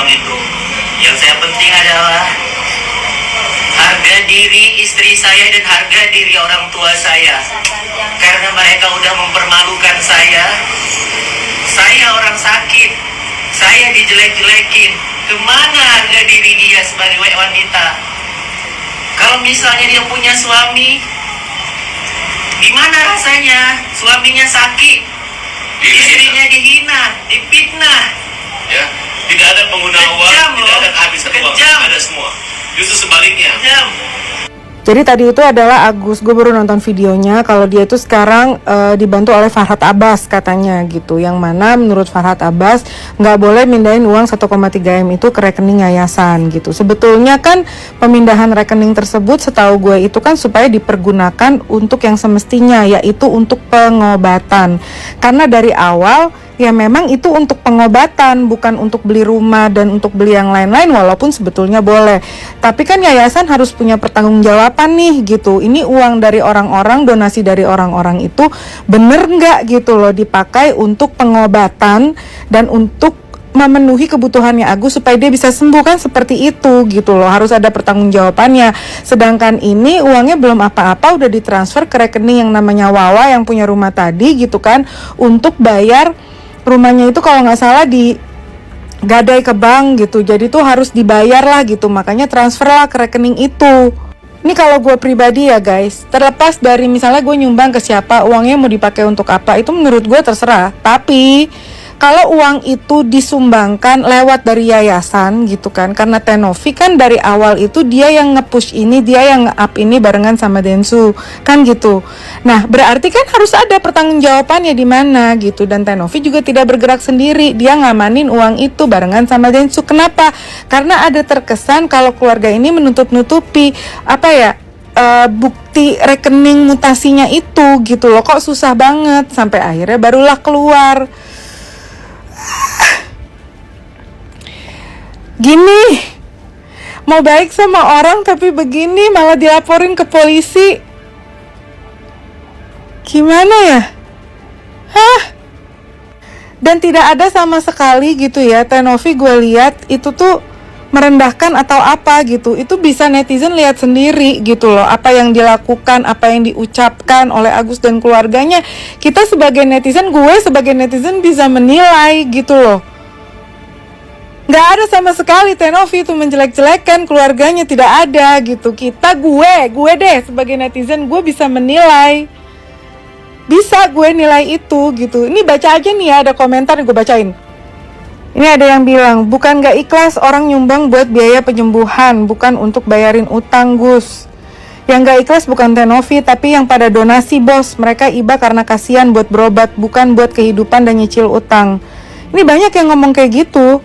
uang itu. Yang saya penting adalah harga diri istri saya dan harga diri orang tua saya. Karena mereka udah mempermalukan saya. Saya orang sakit. Saya dijelek-jelekin. Kemana harga diri dia sebagai wanita? Kalau misalnya dia punya suami, gimana rasanya? Suaminya sakit, istrinya dihina, difitnah. Ya, tidak ada pengguna uang, tidak ada kehabisan uang, ada semua. Justru sebaliknya. Kejam. Jadi tadi itu adalah Agus, gue baru nonton videonya kalau dia itu sekarang dibantu oleh Farhad Abbas katanya gitu. Yang mana menurut Farhad Abbas nggak boleh mindahin uang 1,3 M itu ke rekening yayasan gitu. Sebetulnya kan pemindahan rekening tersebut setahu gue itu kan supaya dipergunakan untuk yang semestinya, yaitu untuk pengobatan. Karena dari awal ya memang itu untuk pengobatan, bukan untuk beli rumah dan untuk beli yang lain-lain, walaupun sebetulnya boleh. Tapi kan yayasan harus punya pertanggungjawaban nih gitu. Ini uang dari orang-orang, donasi dari orang-orang itu bener nggak gitu loh dipakai untuk pengobatan dan untuk memenuhi kebutuhannya Agus supaya dia bisa sembuh, kan seperti itu gitu loh, harus ada pertanggungjawabannya. Sedangkan ini uangnya belum apa-apa udah ditransfer ke rekening yang namanya Wawa yang punya rumah tadi gitu kan, untuk bayar rumahnya itu kalau nggak salah di gadai ke bank gitu, jadi tuh harus dibayar lah gitu, makanya transfer lah ke rekening itu. Ini kalau gue pribadi ya guys, terlepas dari misalnya gue nyumbang ke siapa, uangnya mau dipakai untuk apa, itu menurut gue terserah. Tapi kalau uang itu disumbangkan lewat dari yayasan gitu kan, karena Tenovi kan dari awal itu dia yang nge-push ini, dia yang nge-up ini barengan sama Densu kan gitu. Nah berarti kan harus ada pertanggungjawabannya di mana gitu, dan Tenovi juga tidak bergerak sendiri, dia ngamanin uang itu barengan sama Densu. Kenapa? Karena ada terkesan kalau keluarga ini menutup-nutupi apa ya, bukti rekening mutasinya itu gitu loh. Kok susah banget sampai akhirnya barulah keluar. Gini, mau baik sama orang tapi begini malah dilaporin ke polisi. Gimana ya? Hah? Dan tidak ada sama sekali gitu ya, Tenovi gue lihat itu tuh merendahkan atau apa gitu. Itu bisa netizen lihat sendiri gitu loh, apa yang dilakukan, apa yang diucapkan oleh Agus dan keluarganya. Kita sebagai netizen, gue sebagai netizen bisa menilai gitu loh. Nggak ada sama sekali Tenovi itu menjelek-jelekan keluarganya, tidak ada gitu. Gue deh sebagai netizen, gue bisa menilai, bisa gue nilai itu gitu. Ini baca aja nih ya, ada komentar yang gue bacain. Ini ada yang bilang, bukan nggak ikhlas orang nyumbang buat biaya penyembuhan, bukan untuk bayarin utang Gus. Yang nggak ikhlas bukan Tenovi, tapi yang pada donasi bos. Mereka iba karena kasihan buat berobat, bukan buat kehidupan dan nyicil utang. Ini banyak yang ngomong kayak gitu.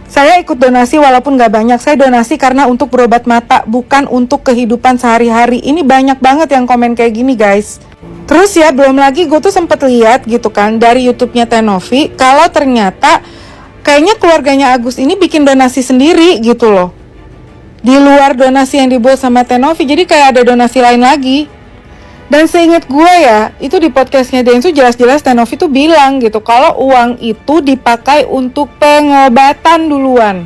Saya ikut donasi walaupun gak banyak. Saya donasi karena untuk berobat mata, bukan untuk kehidupan sehari-hari. Ini banyak banget yang komen kayak gini guys. Terus ya belum lagi gue tuh sempet lihat gitu kan dari YouTube-nya Tenovi, kalau ternyata kayaknya keluarganya Agus ini bikin donasi sendiri gitu loh, di luar donasi yang dibuat sama Tenovi. Jadi kayak ada donasi lain lagi. Dan seingat gue ya, itu di podcastnya Densu jelas-jelas Tenovi tuh bilang gitu, kalau uang itu dipakai untuk pengobatan duluan.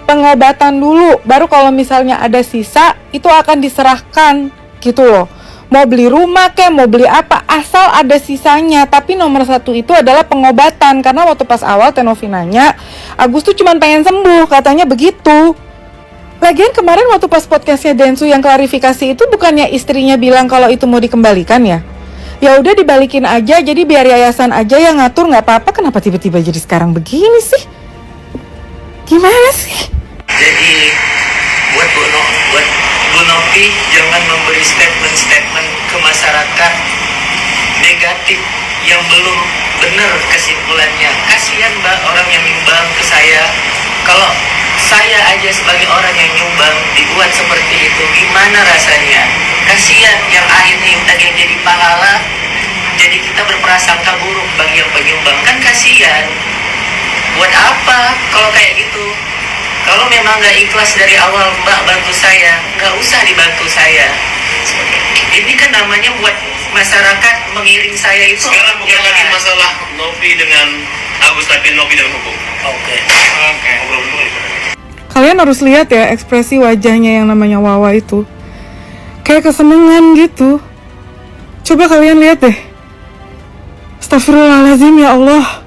Pengobatan dulu, baru kalau misalnya ada sisa, itu akan diserahkan gitu loh. Mau beli rumah kek, mau beli apa, asal ada sisanya. Tapi nomor satu itu adalah pengobatan. Karena waktu pas awal Tenovi nanya, Agus tuh cuma pengen sembuh, katanya begitu. Lagian kemarin waktu pas podcastnya Densu yang klarifikasi itu, bukannya istrinya bilang kalau itu mau dikembalikan ya? Ya udah dibalikin aja, jadi biar yayasan aja yang ngatur, nggak apa-apa. Kenapa tiba-tiba jadi sekarang begini sih? Gimana sih? Jadi buat Bu Novi, jangan memberi statement-statement ke masyarakat negatif yang belum benar kesimpulannya. Kasihan Mbak orang yang nyumbang ke saya. Kalau saya aja sebagai orang yang nyumbang dibuat seperti itu, gimana rasanya? Kasihan yang akhirnya tadi jadi pahala, jadi kita berprasangka buruk bagi yang penyumbang, kan kasihan. Buat apa kalau kayak gitu? Kalau memang nggak ikhlas dari awal Mbak bantu saya, nggak usah dibantu saya. Ini kan namanya buat masyarakat mengiring saya itu. Sekarang bukan lagi masalah Novi dengan Agus, tapi Novi dengan hukum. Oke. Ngobrol dulu ya. kalian harus lihat ya ekspresi wajahnya yang namanya Wawa itu. Kayak kesenangan gitu. Coba kalian lihat deh. Astagfirullahaladzim, ya Allah.